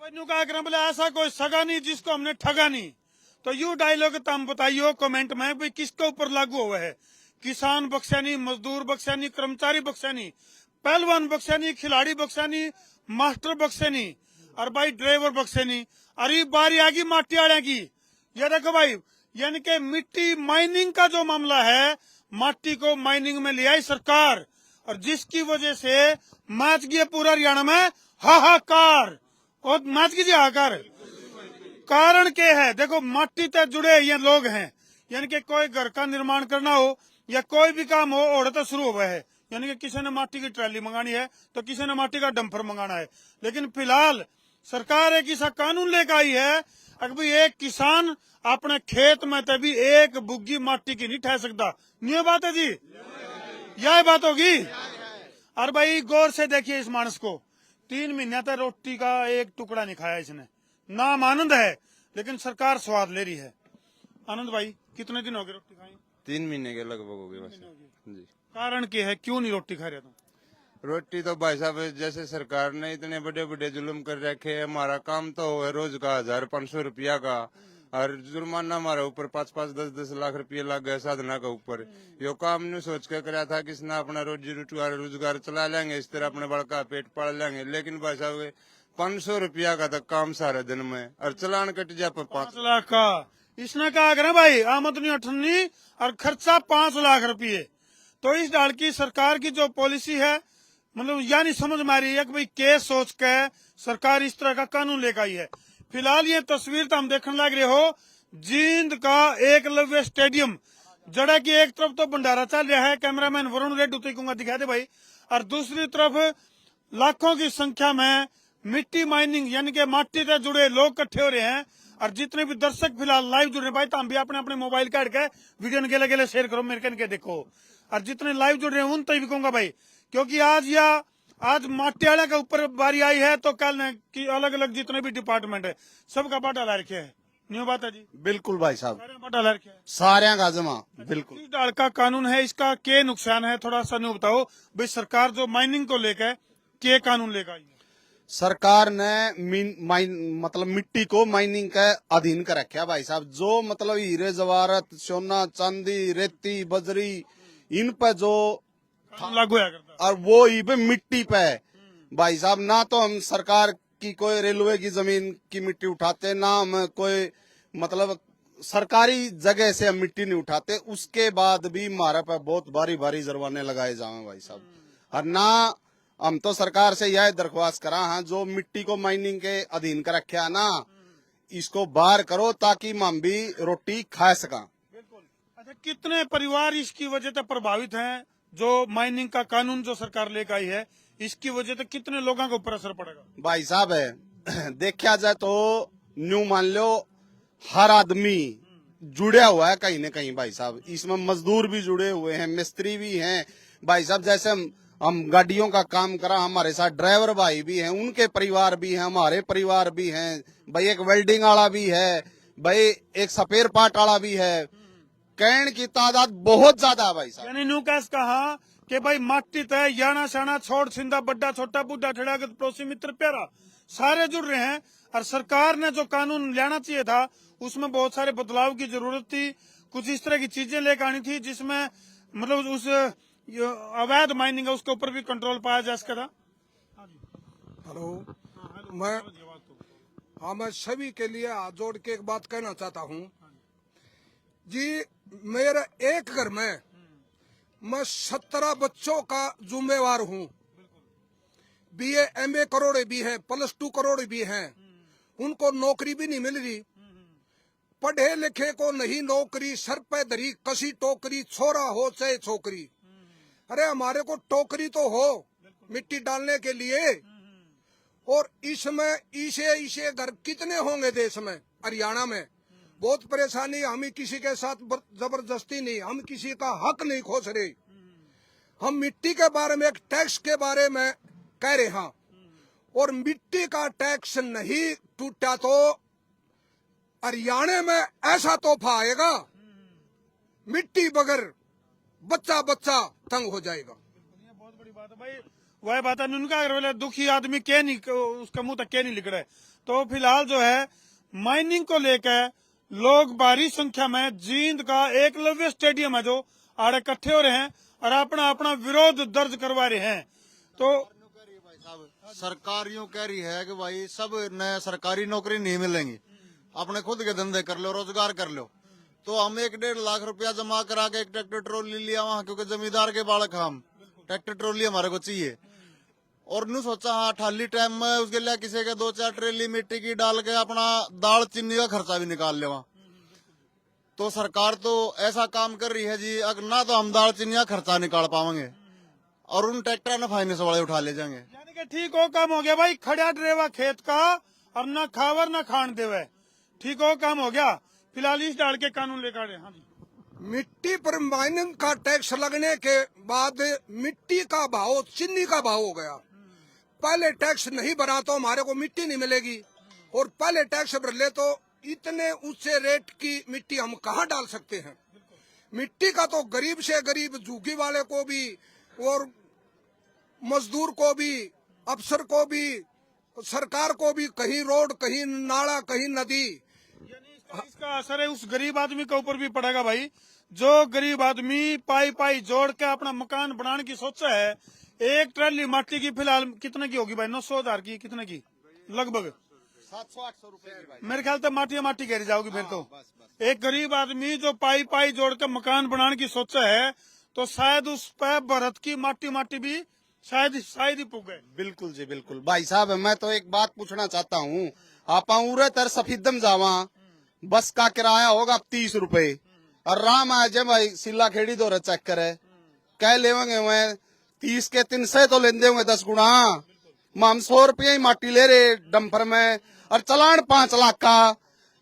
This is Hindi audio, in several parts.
भाई बोले ऐसा कोई सगा नहीं जिसको हमने ठगा नहीं। तो यू डायलॉग तुम बताइयो कमेंट में भाई किसके ऊपर लागू हुआ है। किसान बख्शा नहीं, मजदूर बख्शा नहीं, कर्मचारी बख्शा नहीं, पहलवान बख्शा नहीं, खिलाड़ी बख्शा नहीं, मास्टर बख्शे नहीं, और भाई ड्राइवर बख्शे नहीं। अरे बारी आ गई माटी वाले की। ये देखो भाई, यानी कि मिट्टी माइनिंग का जो मामला है, माटी को माइनिंग में ले आई सरकार, और जिसकी वजह से मच गया पूरा हरियाणा में हाहाकार। और मच कीजिए हाहाकार। कारण क्या है? देखो माटी से जुड़े ये लोग हैं, यानी कि कोई घर का निर्माण करना हो या कोई भी काम हो, ओढ़ तो शुरू हुआ है। यानी कि किसी ने माटी की ट्रैली मंगानी है तो किसी ने माटी का डंपर मंगाना है। लेकिन फिलहाल सरकार एक ऐसा कानून लेकर आई है कि भाई एक किसान अपने खेत में तभी एक बुग्गी माटी की नहीं ठहर सकता। नहीं बात है जी, यह बात होगी। और भाई गौर से देखिए इस मानस को, 3 महीने तक रोटी का एक टुकड़ा नहीं खाया इसने। नाम आनंद है लेकिन सरकार स्वाद ले रही है। आनंद भाई कितने दिन हो गए रोटी खाई? 3 महीने के लगभग हो गए बस जी। कारण क्या है, क्यों नहीं रोटी खा रहे तुम? रोटी तो भाई साहब जैसे सरकार ने इतने बड़े बड़े जुल्म कर रखे हैं। हमारा काम तो है रोज का 1500 रुपया का, और जुर्माना हमारे ऊपर 5-5, 10-10 लाख रुपये लग गए साधना के ऊपर। यो काम नहीं सोच के कराया था कि इसने अपना रोजगार चला लेंगे, इस तरह अपने बड़का पेट पाल लेंगे। लेकिन भाई साहब 500 रुपया का तक काम सारे दिन में, और चलान कट जाए 5 लाख का। इसने कहा करें भाई आमदनी 98 और खर्चा 5 लाख रुपये। तो इस डाल की सरकार की जो पॉलिसी है, मतलब यानी समझ में आ रही है कि भाई केस सोच के सरकार इस तरह का कानून लेकर आई है। फिलहाल ये तस्वीर तो हम देखने लग रहे हो, जींद का एकलव्य स्टेडियम, जड़ा की एक तरफ तो भंडारा चल रहा है, कैमरामैन वरुण रेड्डी को दिखा दे भाई, और दूसरी तरफ लाखों की संख्या में मिट्टी माइनिंग यानी कि माटी से जुड़े लोग इकट्ठे हो रहे हैं। और जितने भी दर्शक फिलहाल लाइव जुड़ रहे हैं भाई, तो हम भी अपने अपने मोबाइल काट के वीडियो गेले गेले शेयर करो, मेरे के देखो। और जितने लाइव जुड़ रहे हैं उन तक भी कहूंगा भाई, क्योंकि आज माटी वाले के ऊपर बारी आई है, तो कल की अलग अलग जितने भी डिपार्टमेंट है सबका बाटा ला रखे है। न्यू बात है जी, बिल्कुल भाई साहब, बाटा ला रखे है सारे का जमा। बिल्कुल इस डाल का कानून है, इसका क्या नुकसान है थोड़ा सा न्यू बताओ भाई। सरकार जो माइनिंग को लेकर क्या कानून लेकर आई है? सरकार ने मतलब मिट्टी को माइनिंग के अधीन कर रखा भाई साहब। जो मतलब हीरे जवाहरत, सोना, चांदी, रेती, बजरी, इन पे जो लागू है करता, और वो ही पे मिट्टी पे भाई साहब। ना तो हम सरकार की कोई रेलवे की जमीन की मिट्टी उठाते, ना हम कोई मतलब सरकारी जगह से हम मिट्टी नहीं उठाते। उसके बाद भी हमारे पे बहुत भारी भारी जुर्माने लगाए जाए भाई साहब। और ना हम तो सरकार से यह दरख्वास्त करा है, जो मिट्टी को माइनिंग के अधीन कर रखे ना, इसको बाहर करो ताकि हम भी रोटी खा सका। बिल्कुल। अच्छा, कितने परिवार इसकी वजह से प्रभावित हैं? जो माइनिंग का कानून जो सरकार लेकर आई है, इसकी वजह से कितने लोगों के ऊपर असर पड़ेगा? भाई साहब है देखा जाए तो न्यू मान लो हर आदमी जुड़ा हुआ है कहीं न कहीं भाई साहब। इसमें मजदूर भी जुड़े हुए हैं, मिस्त्री भी हैं भाई साहब। जैसे हम गाड़ियों का काम करा, हमारे साथ ड्राइवर भाई भी हैं, उनके परिवार भी हैं, हमारे परिवार भी हैं भाई। एक वेल्डिंग वाला भी है भाई, एक स्पेयर पार्ट वाला भी है। कहने की तादाद बहुत ज्यादा है भाई साहब। यानी न्यू कैस कहा कि भाई माटी तय याना शाना छोड़ सिंधा बड्डा छोटा बुढ़ा ठेड़ा पड़ोसी मित्र प्यारा सारे जुड़ रहे हैं। और सरकार ने जो कानून लाना चाहिए था उसमें बहुत सारे बदलाव की जरूरत थी। कुछ इस तरह की चीजें लेकर आनी थी जिसमें मतलब उस अवैध माइनिंग है उसके ऊपर भी कंट्रोल पाया जा सका था। हेलो, मैं सभी के लिए हाथ जोड़ के एक बात कहना चाहता हूँ जी। मेरे एक घर में मैं 17 बच्चों का जिम्मेवार हूँ। BA MA करोड़े भी हैं, +2 करोड़ भी हैं, उनको नौकरी भी नहीं मिल रही। पढ़े लिखे को नहीं नौकरी, सर पे धरी कसी टोकरी, छोरा हो चाहे छोकरी। अरे हमारे को टोकरी तो हो मिट्टी डालने के लिए। और इसमें इसे घर कितने होंगे देश में, हरियाणा में बहुत परेशानी। हम किसी के साथ जबरदस्ती नहीं, हम किसी का हक नहीं खोज रहे। हम मिट्टी के बारे में, एक टैक्स के बारे में कह रहे हैं, और मिट्टी का टैक्स नहीं टूटा तो हरियाणा में ऐसा तोहफा आएगा, मिट्टी बगैर बच्चा तंग हो जाएगा। ये बहुत बड़ी बात है भाई। वह बात है उनका अगर बोले दुखी आदमी के नहीं उसका मुंह तक के नहीं लिख रहे। तो फिलहाल जो है माइनिंग को लेकर लोग भारी संख्या में जींद का एकलव्य स्टेडियम है जो आड़े इकट्ठे हो रहे हैं और अपना अपना विरोध दर्ज करवा रहे हैं। तो सरकार यूं कह रही है कि भाई सब नए सरकारी नौकरी नहीं मिलेंगी, अपने खुद के धंधे कर लो, रोजगार कर लो। तो हम 1-1.5 लाख रुपया जमा करा के एक ट्रैक्टर ट्रॉली लिया वहाँ, क्योंकि जमींदार के बालक हम, ट्रैक्टर ट्रॉली हमारे को चाहिए। और नू सोचा हाँ ठाली टाइम में उसके लिए किसी के 2-4 ट्रेली मिट्टी की डाल के अपना दाल चीनी का खर्चा भी निकाल ले वहाँ। तो सरकार तो ऐसा काम कर रही है जी, अगर ना तो हम दाल चीनी का खर्चा निकाल पाएंगे और उन ट्रैक्टर न फाइनेंस वाले उठा ले जाएंगे। यानी कि ठीक हो काम हो गया भाई, खड़ा ड्रेवा खेत का और न खावर न खान देवे, ठीक हो काम हो गया। फिलहाल इस डाल के कानून लेकर आए। हाँ जी, मिट्टी पर माइनिंग का टैक्स लगने के बाद मिट्टी का भाव चीनी का भाव हो गया। पहले टैक्स नहीं भरा तो हमारे को मिट्टी नहीं मिलेगी, और पहले टैक्स भर ले तो इतने ऊंचे रेट की मिट्टी हम कहाँ डाल सकते हैं। मिट्टी का तो गरीब से गरीब झुग्गी वाले को भी और मजदूर को भी, अफसर को भी, सरकार को भी, कहीं रोड, कहीं नाला, कहीं नदी। इसका असर है उस गरीब आदमी के ऊपर भी पड़ेगा भाई, जो गरीब आदमी पाई पाई जोड़ के अपना मकान बनाने की सोचा है। एक ट्राली माटी की फिलहाल कितने की होगी भाई? 900,000 की, कितने की लगभग 700-800 रुपए की भाई। मेरे ख्याल से माटी गिर जाओगी फिर तो। एक गरीब आदमी जो पाई पाई जोड़ के मकान बनाने की सोचा है तो शायद उस पर भरत की माटी भी शायद ही पुगे। बिल्कुल जी बिल्कुल। भाई साहब मैं तो एक बात पूछना चाहता हूँ, आप उरे तर सफीदम जावा, बस का किराया होगा 30 रुपए और राम आ जाए भाई सिल्ला खेड़ी दो चेक करे कह लेवेंगे मैं 30 के 300 तो लेंदे होंगे 10 गुना। हम 100 रुपये ही माटी ले रहे डंपर में और चलान 5 लाख का।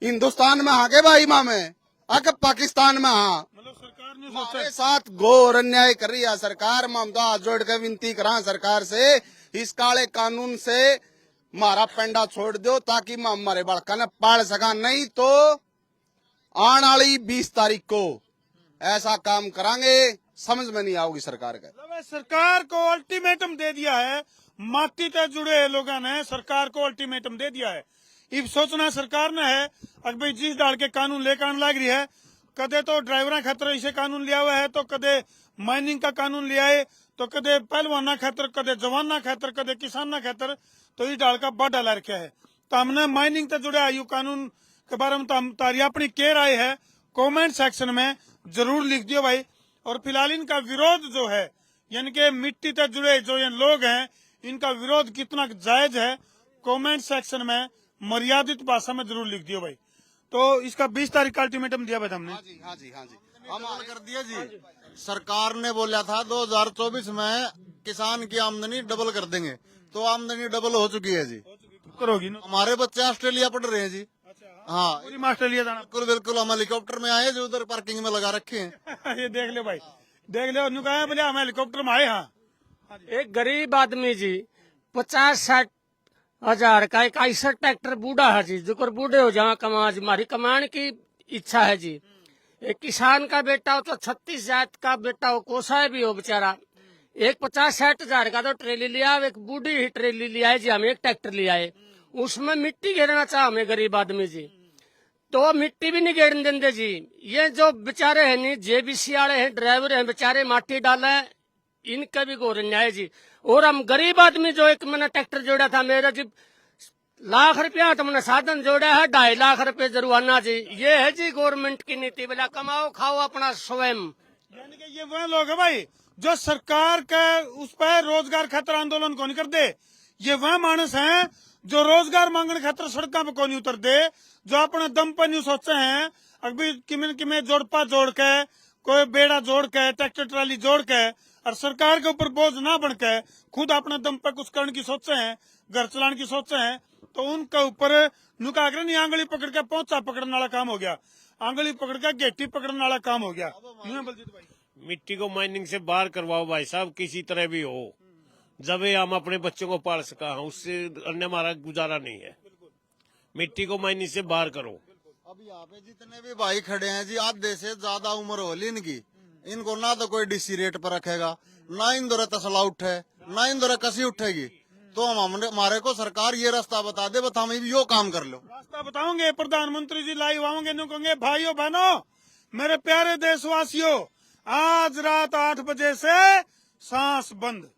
हिंदुस्तान में आगे भाई माँ में आगे पाकिस्तान में हाँ मतलब सरकार ने हमारे साथ घोर अन्याय कर रही है सरकार। हम तो हाथ जोड़ के विनती करा सरकार से, इस काले कानून से मारा पेंडा छोड़ दो ताकि हमारे बड़का ने पाल सका, नहीं तो आने वाली 20 तारीख को ऐसा काम करांगे समझ में नहीं आओगी सरकार का। मतलब सरकार को अल्टीमेटम दे दिया है, माटी से जुड़े लोगों ने सरकार को अल्टीमेटम दे दिया है। इब सोचना सरकार ने है अगर भाई जिस डाल के कानून लेकर आने लग रही है, कदे तो ड्राइवर खातर इसे कानून लिया हुआ है, तो कदे माइनिंग का कानून लिया है, तो कदे पहलवाना खातर, कदे जवाना खातर, कदे किसाना खातर, तो इस डाल का बड़ा डाला रखा है। तो हमने माइनिंग से जुड़े आयु कानून के बारे में तो हम तारी अपनी कह रहे है कमेंट सेक्शन में जरूर लिख दियो भाई। और फिलहाल इनका विरोध जो है यानी कि मिट्टी से जुड़े जो ये लोग हैं, इनका विरोध कितना जायज है कमेंट सेक्शन में मर्यादित भाषा में जरूर लिख दियो भाई। तो इसका 20 तारीख का अल्टीमेटम दिया भाई हमने। हाँ जी हाँ जी हाँ जी। अमल कर दिया जी। सरकार ने बोला था 2024 में किसान की आमदनी डबल कर देंगे, तो आमदनी डबल हो चुकी है जी। करोगी ना? हमारे बच्चे ऑस्ट्रेलिया पढ़ रहे हैं जी। हाँ पूरी ऑस्ट्रेलिया जाना। बिल्कुल बिल्कुल, हम हेलीकॉप्टर में आए जो उधर पार्किंग में लगा रखे हैं। ये देख ले भाई, देख ले उन्होंने कहा बोले हम हेलीकॉप्टर में आए। हाँ एक गरीब आदमी जी 50-60 हजार का एक ऐसा ट्रैक्टर बूढ़ा है जी, जो बूढ़े हो जाए कमा जी, हमारी कमाने की इच्छा है जी। एक किसान का बेटा हो तो 36 जात का बेटा हो, कोसा भी हो बेचारा, एक 50-60 हजार का तो ट्रेली लिया, एक बूढ़ी ही ट्रेली लिया है जी। हम एक ट्रैक्टर लिया है, उसमें मिट्टी घेरना चाह हमें गरीब आदमी जी, तो मिट्टी भी नहीं घेरने देंगे जी। ये जो बेचारे हैं नहीं जेबीसी वाले हैं, ड्राइवर हैं बेचारे, माटी डाले, इनका भी घोर अन्याय जी। और हम गरीब आदमी जो एक मैंने ट्रैक्टर जोड़ा था मेरा जी, लाख रुपया तो मैंने साधन जोड़ा है, 2.5 लाख रुपए जुर्माना जी। ये है जी गवर्नमेंट की नीति, बोला कमाओ खाओ अपना स्वयं। यानी कि ये वह लोग है भाई जो सरकार का उस पर रोजगार खातर आंदोलन को नहीं कर दे। ये वह मानस हैं जो रोजगार मांगने खातर सड़कों पे को नहीं उतर दे, जो अपने दम पर नहीं सोचे हैं अभी किमें जोड़पा जोड़ के, कोई बेड़ा जोड़ के, ट्रैक्टर ट्राली जोड़ के, और सरकार के ऊपर बोझ ना बन के खुद अपने दम पर कुछ करने की सोचे हैं, घर चलाने की सोचे हैं, तो उनके ऊपर नुका आग्रह नहीं, आंगली पकड़ के पहुंचा पकड़ने वाला काम हो गया, आंगली पकड़ के गेटी पकड़ने वाला काम हो गया। बलजीत भाई मिट्टी को माइनिंग से बाहर करवाओ भाई साहब, किसी तरह भी हो, जब ये हम अपने बच्चों को पाल सका, उससे अन्य हमारा गुजारा नहीं है। मिट्टी को माइनिंग से बाहर करो। अब यहाँ पे जितने भी भाई खड़े हैं जी, आधे से ज्यादा उम्र हो ली इनकी, इनको ना तो कोई डीसी रेट पर रखेगा, ना इन दौरे तसला उठे, ना इंदर कसी उठेगी। तो हमारे को सरकार ये रास्ता बता दे, बता हम भी यो काम कर लो। रास्ता बताओगे, प्रधानमंत्री जी लाइव आओगे, नु कहोगे भाइयों बहनों मेरे प्यारे देशवासियों, आज रात 8 बजे से सांस बंद।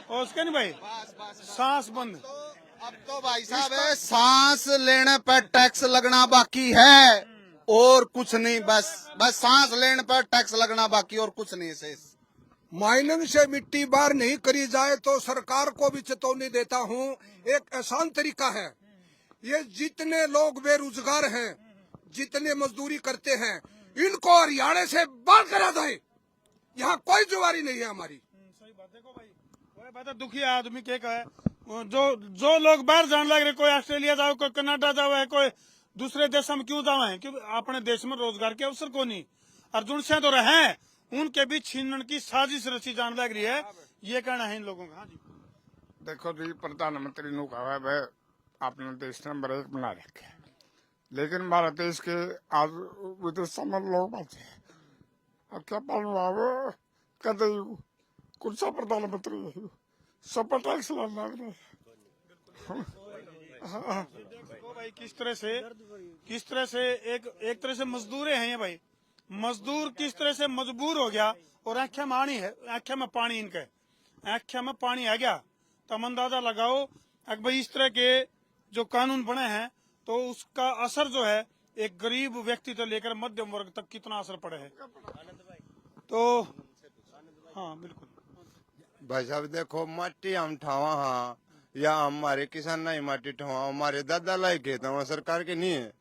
और उसके नहीं भाई, सांस बंद। अब तो भाई साहब है, सांस लेने पर टैक्स लगना बाकी है और कुछ नहीं, बस सांस लेने पर टैक्स लगना बाकी और कुछ नहीं शेष। माइनिंग से मिट्टी बाहर नहीं करी जाए तो सरकार को भी चेतावनी देता हूँ, एक आसान तरीका है। ये जितने लोग बेरोजगार हैं, जितने मजदूरी करते हैं, इनको हरियाणा से बाहर करा जाए। यहाँ कोई जुवारी नहीं है हमारी। सही बात। देखो भाई, वही बात है, दुखी आदमी के है, जो लोग बाहर जाने लग रहे, कोई ऑस्ट्रेलिया जाओ, कोई कनाडा जाओ है, कोई दूसरे देशों में क्यों जाओ है, क्योंकि अपने देश में रोजगार के अवसर को नहीं। अर्जुन से तो रहे उनके भी छीनने की साजिश रची जाने लग रही है, ये कहना है इन लोगों का। हाँ जी, देखो जी, प्रधानमंत्री ने कहा है भाई अपना देश नंबर 1 बना रखे, लेकिन हमारे देश के आज विदेशों में लोग बचे। अब क्या पालू कहते कौन सा प्रधानमंत्री सब पर टैक्स लाना है। देखो भाई किस तरह से एक तरह से मजदूर हैं ये भाई, मजदूर किस तरह से मजबूर हो गया और आंखें में आनी है, आंखें में पानी, इनके आंखें में पानी आ गया। तो हम अंदाजा लगाओ अगर भाई इस तरह के जो कानून बने हैं तो उसका असर जो है एक गरीब व्यक्ति से लेकर मध्यम वर्ग तक कितना असर पड़े है। तो हाँ बिल्कुल भाई साहब देखो, माटी हम ठावा हाँ या हमारे किसान नहीं माटी ठवा, हमारे दादा लाई खेत हैं, सरकार के नहीं है।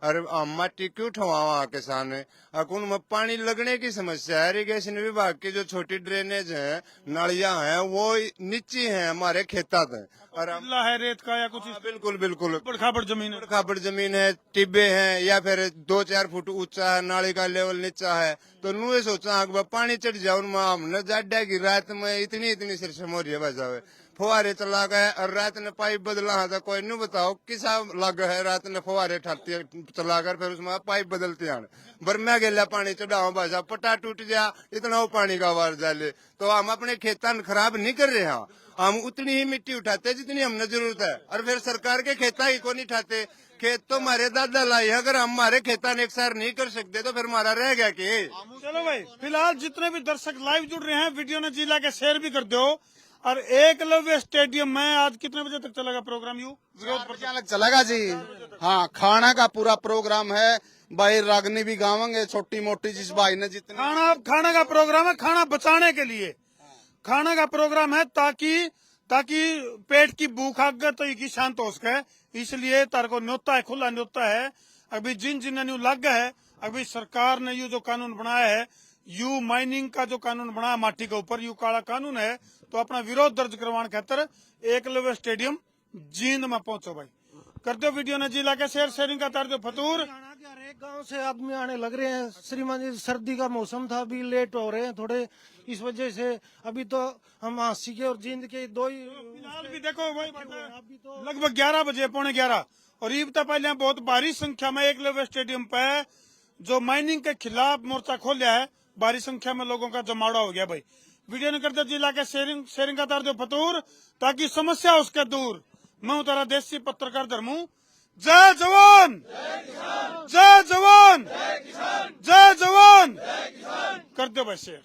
अरे हम माटी क्यों ठवावा किसान है, उनमें पानी लगने की समस्या है। इरिगेशन विभाग की जो छोटी ड्रेनेज है, नालियां हैं, वो नीचे हैं हमारे खेतात है, और किला है रेत का या कुछ बिल्कुल बिल्कुल खाबड़ जमीन है, खाबड़ जमीन है, टिब्बे हैं, या फिर 2-4 फुट ऊंचा है, नाली का लेवल नीचा है। तो नुए सोचा पानी चढ़ जाओ उनमें, हमने जाड्या की रात में इतनी सिरसम हो रही है भाई साहब, फुहारे चला गए और रात ने पाइप बदला है। तो कोई नहीं बताओ किसा लग है, रात ने फुहारे ठाती चला कर फिर उसमें पाइप बदलते हैं, बरम्या गेला पानी चढ़ाओ भाई साहब, पटा टूट गया, इतना वो पानी का आवाज डाले। तो हम अपने खेतन खराब नहीं कर रहे हैं, हम उतनी ही मिट्टी उठाते जितनी हमने जरूरत है, और फिर सरकार के खेता ही को नहीं उठाते। खेत तो हमारे दादा लाई है, अगर हम हमारे खेता ने एक सार नहीं कर सकते तो फिर हमारा रह गया कि। चलो भाई, फिलहाल जितने भी दर्शक लाइव जुड़ रहे हैं, वीडियो ने जिला के शेयर भी कर दो। और एकलव्य स्टेडियम में आज कितने बजे तक चलेगा प्रोग्राम? 4 बजे तक चलेगा जी। हाँ, खाना का पूरा प्रोग्राम है भाई, रागनी भी गावेंगे छोटी मोटी, जिस भाई ने जितने खाना का प्रोग्राम है, खाना बचाने के लिए खाना का प्रोग्राम है, ताकि पेट की भूख आगे तो की शांत हो सके। इसलिए तार को न्योता है, खुला न्योता है। अभी जिन न्यू लग है, अभी सरकार ने यू जो कानून बनाया है, यू माइनिंग का जो कानून बनाया माटी के ऊपर, यू काला कानून है, तो अपना विरोध दर्ज करवाने खातर एकलव्य स्टेडियम जींद में पहुंचो भाई। कर दो वीडियो ने जिला के शेयरिंग का तार दो फतूर। एक गांव से आदमी आने लग रहे हैं श्रीमान जी, सर्दी का मौसम था, अभी लेट हो रहे हैं थोड़े, इस वजह से अभी तो हम हांसी के और जींद के दो ही फिलहाल भी देखो वही लगभग 11 बजे, 11:15, और ईद तक पहले बहुत भारी संख्या में एकलव्य स्टेडियम पे जो माइनिंग के खिलाफ मोर्चा खोला है, भारी संख्या में लोगों का जमावड़ा हो गया भाई। वीडियो ने करते जिला के शेयरिंग का तार दो फतूर, ताकि समस्या उसके दूर। मैं तारा देसी पत्रकार धर्मू। जय जवान, जय जवान, जय जवान, कर दो भाई शेयर।